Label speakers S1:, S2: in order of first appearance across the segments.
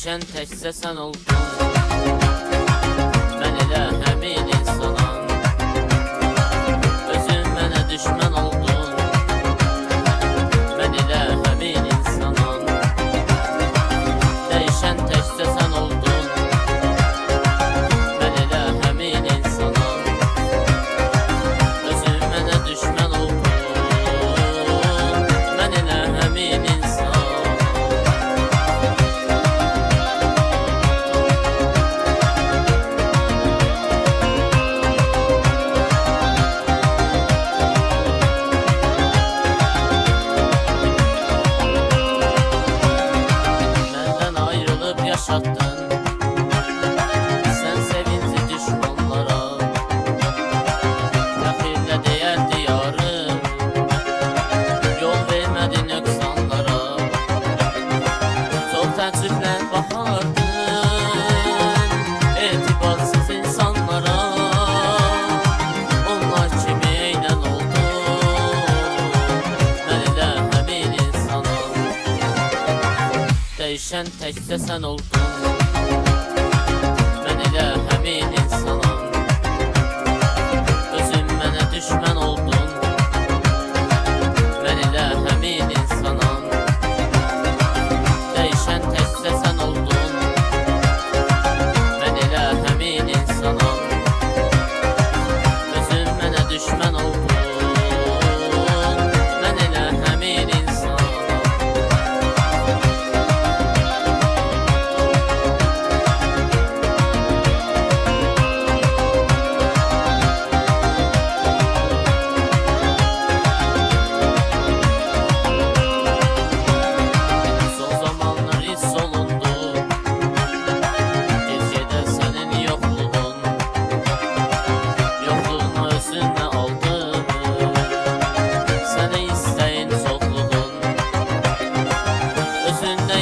S1: Değişen təkcə sən oldun. Mən elə həmin insanam. Özün mənə düşmən oldun. Mən elə həmin insanam. Değişen təkcə sən oldun. Mən elə həmin insanam. Özün mənə düşmən oldun. Mən elə həmin insanam. Yaşattın sen sevinci düşmanlara, fəxirlə deyər diyarım, yol vermədin nöqsanlara. Çox təəccüblə baxardın etibarsız insanlara. Onlar kimi eynən oldu. Mən elə həmin insanam. Değişen təkcə sən oldun. Mən elə həmin insanam. Özün mənə düşmən oldun. Mən elə həmin insanam. Değişen təkcə sən oldun. Mən elə həmin insanam. Özün mənə düşmən oldun. Mən elə həmin insanam.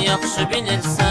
S1: Yaxşı bilirsən